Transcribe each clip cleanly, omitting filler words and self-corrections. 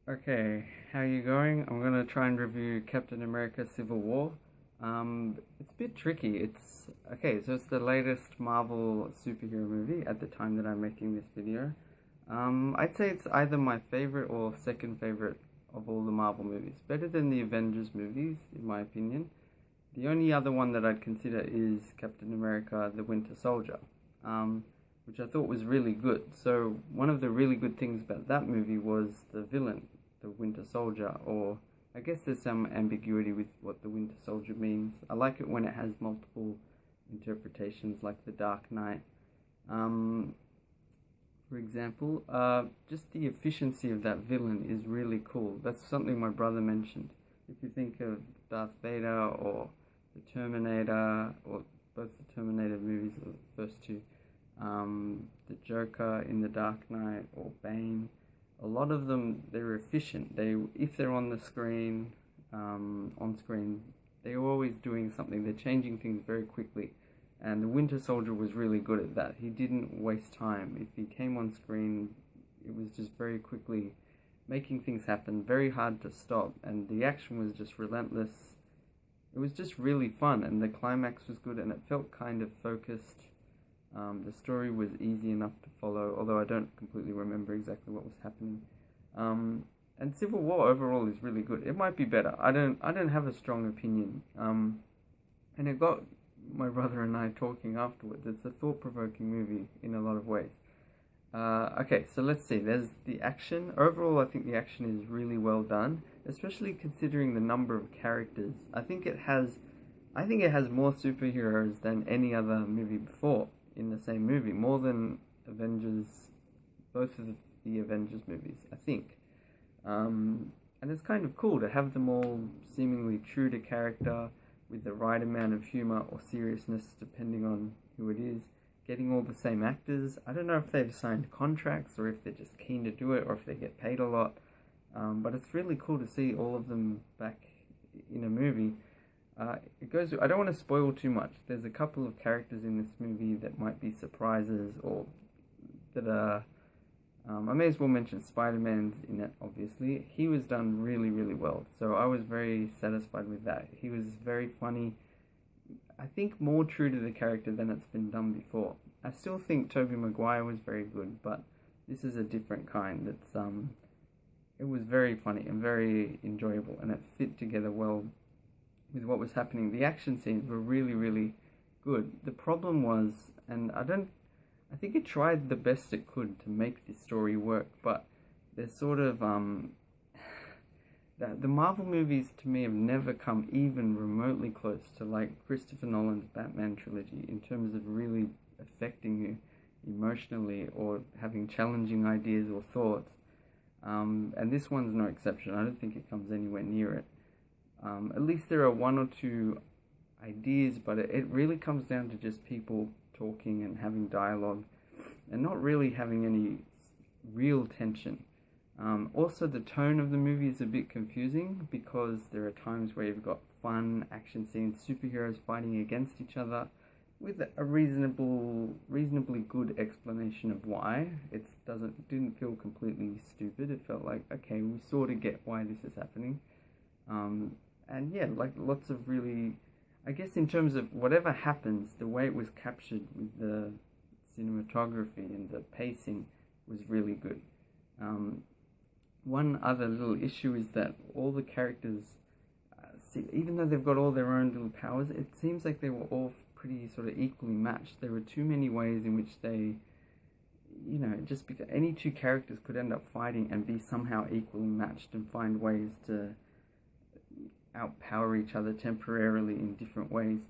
Okay, how you going? I'm gonna try and review Captain America Civil War. It's a bit tricky. It's okay, so it's the latest Marvel superhero movie at the time that I'm making this video. I'd say it's either my favorite or second favorite of all the Marvel movies. Better than the Avengers movies, in my opinion. The only other one that I'd consider is Captain America: The Winter Soldier, which I thought was really good. So one of the really good things about that movie was the villain, the Winter Soldier, or I guess there's some ambiguity with what the Winter Soldier means. I like it when it has multiple interpretations, like the Dark Knight. Um, for example, just the efficiency of that villain is really cool. That's something my brother mentioned. If you think of Darth Vader or the Terminator, or both the Terminator movies, or the first two, the Joker in The Dark Knight, or Bane, a lot of them, they're efficient. If they're on screen, they're always doing something. They're changing things very quickly. And the Winter Soldier was really good at that. He didn't waste time. If he came on screen, it was just very quickly making things happen, very hard to stop, and the action was just relentless. It was just really fun, and the climax was good, and it felt kind of focused. The story was easy enough to follow, although I don't completely remember exactly what was happening. And Civil War overall is really good. It might be better. I don't have a strong opinion. And it got my brother and I talking afterwards. It's a thought-provoking movie in a lot of ways. Okay, so let's see. There's the action. Overall, I think the action is really well done, especially considering the number of characters. I think it has more superheroes than any other movie before in the same movie, more than Avengers, both of the Avengers movies, I think. And it's kind of cool to have them all seemingly true to character, with the right amount of humor or seriousness depending on who it is. Getting all the same actors. I don't know if they've signed contracts or if they're just keen to do it or if they get paid a lot. But it's really cool to see all of them back in a movie. I don't want to spoil too much. There's a couple of characters in this movie that might be surprises, or that are. I may as well mention Spider-Man's in it, obviously. He was done really, really well. So I was very satisfied with that. He was very funny. I think more true to the character than it's been done before. I still think Tobey Maguire was very good, but this is a different kind. It was very funny and very enjoyable, and it fit together well with what was happening. The action scenes were really, really good. The problem was, I think it tried the best it could to make this story work, but there's sort of, the Marvel movies to me have never come even remotely close to like Christopher Nolan's Batman trilogy in terms of really affecting you emotionally or having challenging ideas or thoughts. And this one's no exception. I don't think it comes anywhere near it. At least there are one or two ideas, but it really comes down to just people talking and having dialogue and not really having any real tension. Also, the tone of the movie is a bit confusing because there are times where you've got fun action scenes, superheroes fighting against each other with a reasonably good explanation of why. Didn't feel completely stupid. It felt like, okay, we sort of get why this is happening. And yeah, like lots of really, I guess in terms of whatever happens, the way it was captured with the cinematography and the pacing was really good. One other little issue is that all the characters, even though they've got all their own little powers, it seems like they were all pretty sort of equally matched. There were too many ways in which they, just because any two characters could end up fighting and be somehow equally matched and find ways to outpower each other temporarily in different ways.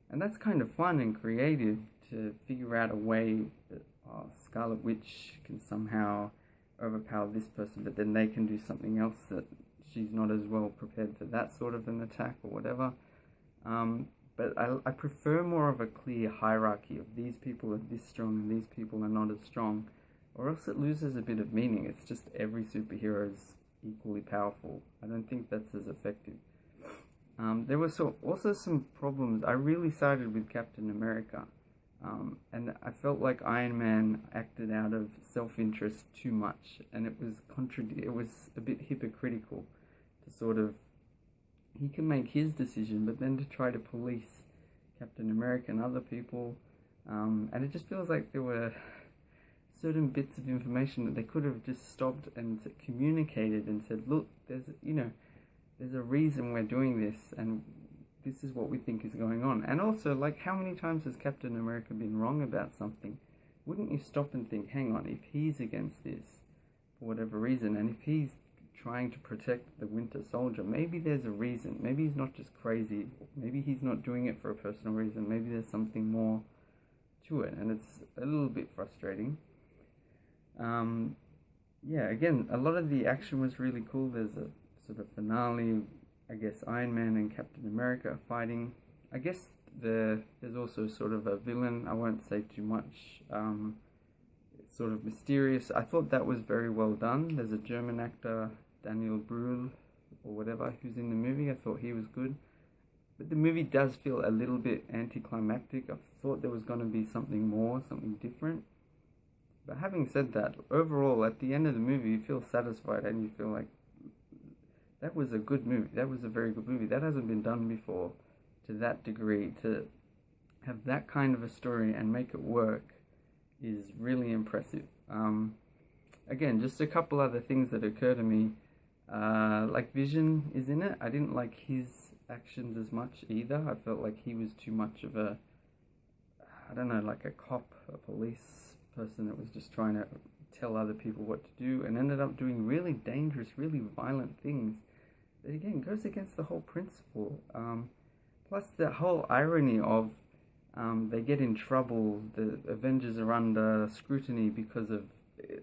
And that's kind of fun and creative to figure out a way that Scarlet Witch can somehow overpower this person, but then they can do something else that she's not as well prepared for that sort of an attack or whatever. But I prefer more of a clear hierarchy of these people are this strong and these people are not as strong, or else it loses a bit of meaning. It's just every superhero is equally powerful. I don't think that's as effective. There were also some problems. I really sided with Captain America. And I felt like Iron Man acted out of self-interest too much, and it was a bit hypocritical to sort of, he can make his decision, but then to try to police Captain America and other people, and it just feels like there were certain bits of information that they could have just stopped and communicated and said, look, there's a reason we're doing this, and this is what we think is going on. And also, like, how many times has Captain America been wrong about something? Wouldn't you stop and think, hang on, if he's against this for whatever reason, and if he's trying to protect the Winter Soldier, maybe there's a reason. Maybe he's not just crazy. Maybe he's not doing it for a personal reason. Maybe there's something more to it, and it's a little bit frustrating. Yeah, again, a lot of the action was really cool. There's a sort of finale, I guess Iron Man and Captain America are fighting. I guess there's also sort of a villain. I won't say too much. It's sort of mysterious. I thought that was very well done. There's a German actor, Daniel Brühl, or whatever, who's in the movie. I thought he was good. But the movie does feel a little bit anticlimactic. I thought there was going to be something more, something different. But having said that, overall, at the end of the movie, you feel satisfied and you feel like that was a good movie. That was a very good movie. That hasn't been done before to that degree. To have that kind of a story and make it work is really impressive. Again, just a couple other things that occur to me. Like Vision is in it. I didn't like his actions as much either. I felt like he was too much of a, I don't know, like a cop, a police person that was just trying to tell other people what to do and ended up doing really dangerous, really violent things that again goes against the whole principle. Plus the whole irony of they get in trouble, the Avengers are under scrutiny because of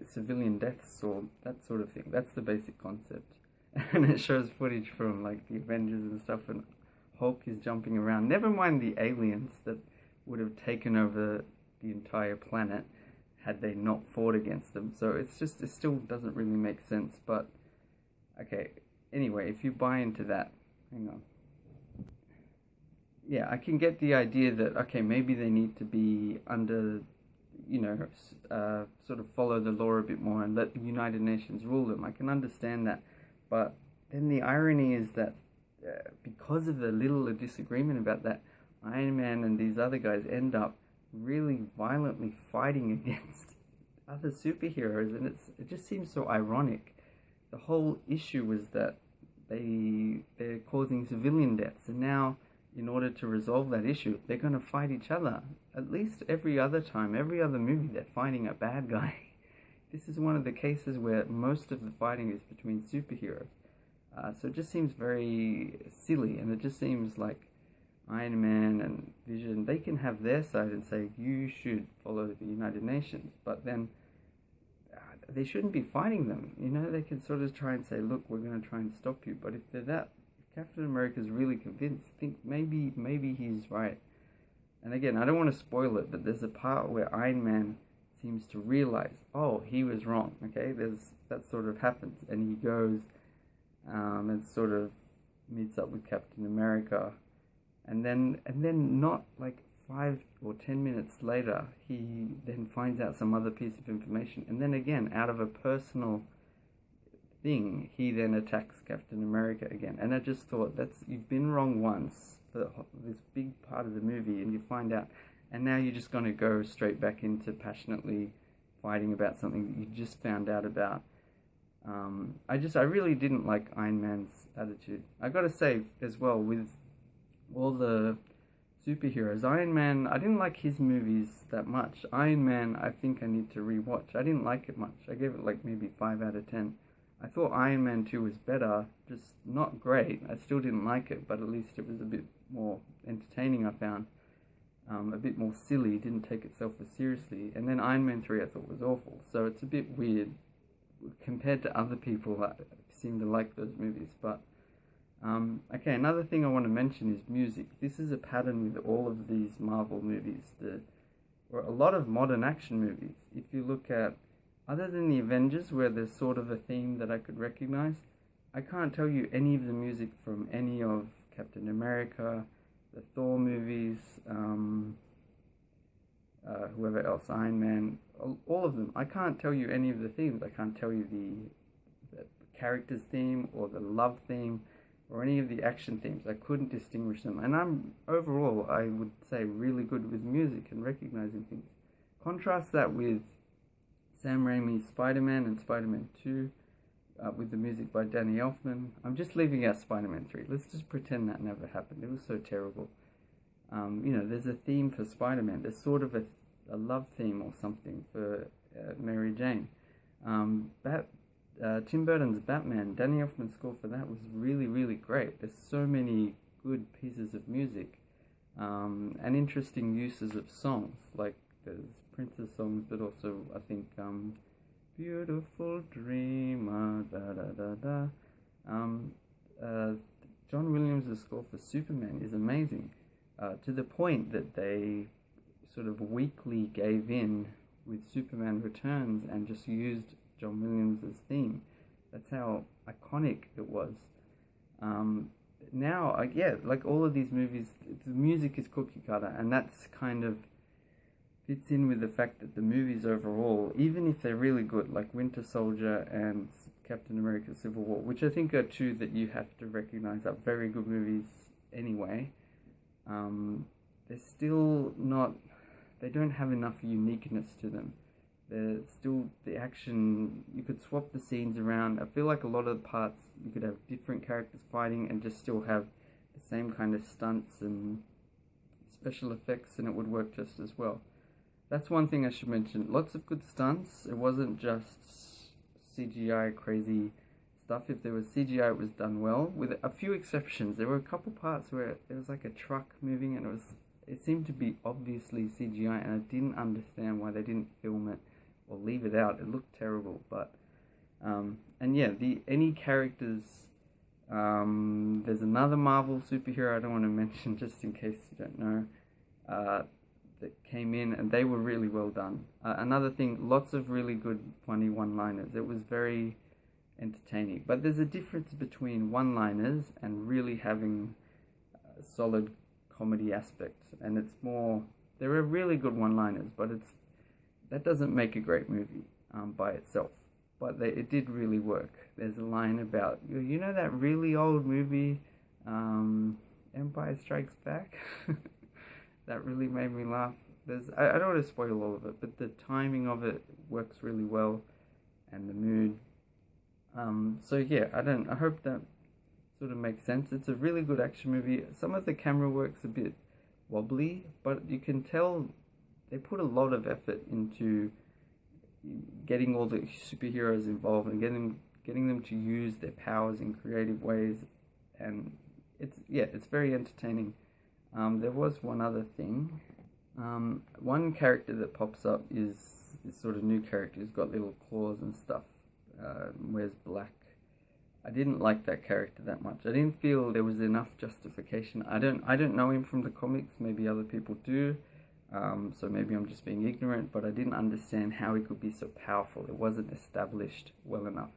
civilian deaths or that sort of thing. That's the basic concept. And it shows footage from like the Avengers and stuff, and Hulk is jumping around. Never mind the aliens that would have taken over the entire planet had they not fought against them. So it still doesn't really make sense. But okay, anyway, if you buy into that, hang on. Yeah, I can get the idea that, okay, maybe they need to be under, sort of follow the law a bit more and let the United Nations rule them. I can understand that. But then the irony is that because of the little disagreement about that, Iron Man and these other guys end up really violently fighting against other superheroes, and it just seems so ironic. The whole issue was that they're causing civilian deaths, and now in order to resolve that issue, they're going to fight each other. At least every other time, every other movie, they're fighting a bad guy. This is one of the cases where most of the fighting is between superheroes. So it just seems very silly, and it just seems like Iron Man and Vision, they can have their side and say, you should follow the United Nations, but then they shouldn't be fighting them. They can sort of try and say, look, we're going to try and stop you. But if Captain America's really convinced, think maybe he's right. And again, I don't want to spoil it, but there's a part where Iron Man seems to realize, oh, he was wrong. Okay, that sort of happens, and he goes and sort of meets up with Captain America. And then not like 5 or 10 minutes later, he then finds out some other piece of information. And then again, out of a personal thing, he then attacks Captain America again. And I just thought, you've been wrong once for this big part of the movie, and you find out, and now you're just going to go straight back into passionately fighting about something that you just found out about. I really didn't like Iron Man's attitude. I gotta say as well, with all the superheroes, Iron Man, I didn't like his movies that much. Iron Man, I think I need to rewatch. I didn't like it much. I gave it like maybe 5 out of 10. I thought Iron Man 2 was better, just not great. I still didn't like it, but at least it was a bit more entertaining, I found. A bit more silly, didn't take itself as seriously. And then Iron Man 3 I thought was awful. So it's a bit weird compared to other people that seem to like those movies. But okay, another thing I want to mention is music. This is a pattern with all of these Marvel movies, or a lot of modern action movies. If you look at, other than the Avengers, where there's sort of a theme that I could recognize, I can't tell you any of the music from any of Captain America, the Thor movies, whoever else, Iron Man, all of them. I can't tell you any of the themes. I can't tell you the character's theme or the love theme or any of the action themes. I couldn't distinguish them. And I'm overall, I would say, really good with music and recognizing things. Contrast that with Sam Raimi's Spider-Man and Spider-Man 2 with the music by Danny Elfman. I'm just leaving out Spider-Man 3. Let's just pretend that never happened. It was so terrible. There's a theme for Spider-Man. There's sort of a love theme or something for Mary Jane. Tim Burton's Batman, Danny Elfman's score for that was really, really great. There's so many good pieces of music and interesting uses of songs. Like there's Prince's songs, but also I think Beautiful Dreamer, da da da da. John Williams' score for Superman is amazing, to the point that they sort of weakly gave in with Superman Returns and just used John Williams' theme. That's how iconic it was. Now, like all of these movies, the music is cookie cutter, and that's kind of fits in with the fact that the movies overall, even if they're really good, like Winter Soldier and Captain America Civil War, which I think are two that you have to recognize are very good movies anyway, they're still not, they don't have enough uniqueness to them. They're still, the action, you could swap the scenes around. I feel like a lot of the parts, you could have different characters fighting and just still have the same kind of stunts and special effects, and it would work just as well. That's one thing I should mention. Lots of good stunts. It wasn't just CGI crazy stuff. If there was CGI, it was done well, with a few exceptions. There were a couple parts where there was like a truck moving, and it seemed to be obviously CGI, and I didn't understand why they didn't film it or leave it out. It looked terrible, but and yeah, any characters. There's another Marvel superhero I don't want to mention just in case you don't know. That came in, and they were really well done. Another thing, lots of really good funny one-liners. It was very entertaining, but there's a difference between one-liners and really having a solid comedy aspects, and it's more, there are really good one-liners, but that doesn't make a great movie by itself, but it did really work. There's a line about, you know that really old movie Empire Strikes Back? That really made me laugh. I don't want to spoil all of it, but the timing of it works really well, and the mood. So yeah, I hope that sort of makes sense. It's a really good action movie. Some of the camera work's a bit wobbly, but you can tell they put a lot of effort into getting all the superheroes involved and getting them to use their powers in creative ways, and it's very entertaining. There was one other thing. One character that pops up is this sort of new character who's got little claws and stuff, wears black. I didn't like that character that much. I didn't feel there was enough justification. I don't know him from the comics. Maybe other people do. So maybe I'm just being ignorant, but I didn't understand how he could be so powerful. It wasn't established well enough.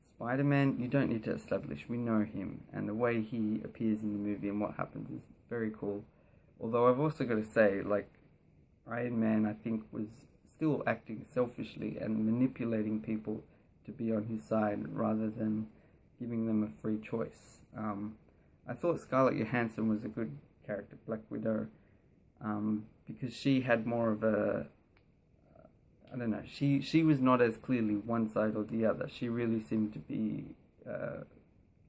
Spider-Man, you don't need to establish. We know him, and the way he appears in the movie and what happens is very cool. Although I've also got to say, like, Iron Man, I think, was still acting selfishly and manipulating people to be on his side rather than giving them a free choice. I thought Scarlett Johansson was a good character, Black Widow, because she had more of a, I don't know, she was not as clearly one side or the other. She really seemed to be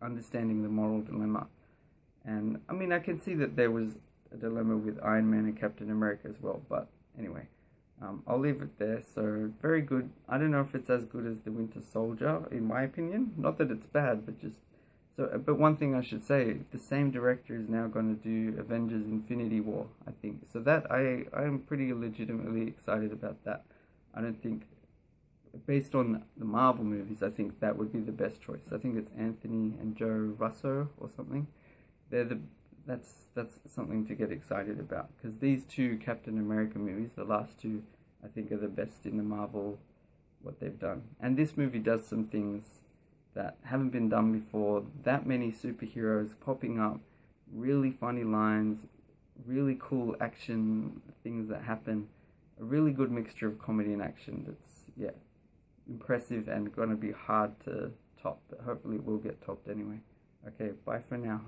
understanding the moral dilemma. And, I mean, I can see that there was a dilemma with Iron Man and Captain America as well, but anyway, I'll leave it there. So, very good. I don't know if it's as good as The Winter Soldier, in my opinion. Not that it's bad, but just... But one thing I should say, the same director is now going to do Avengers Infinity War, I think. So that, I am pretty legitimately excited about that. I don't think, based on the Marvel movies, I think that would be the best choice. I think it's Anthony and Joe Russo or something. That's something to get excited about, because these two Captain America movies, the last two, I think are the best in the Marvel, what they've done. And this movie does some things that haven't been done before. That many superheroes popping up, really funny lines, really cool action things that happen, a really good mixture of comedy and action that's, yeah, impressive and going to be hard to top, but hopefully it will get topped anyway. Okay, bye for now.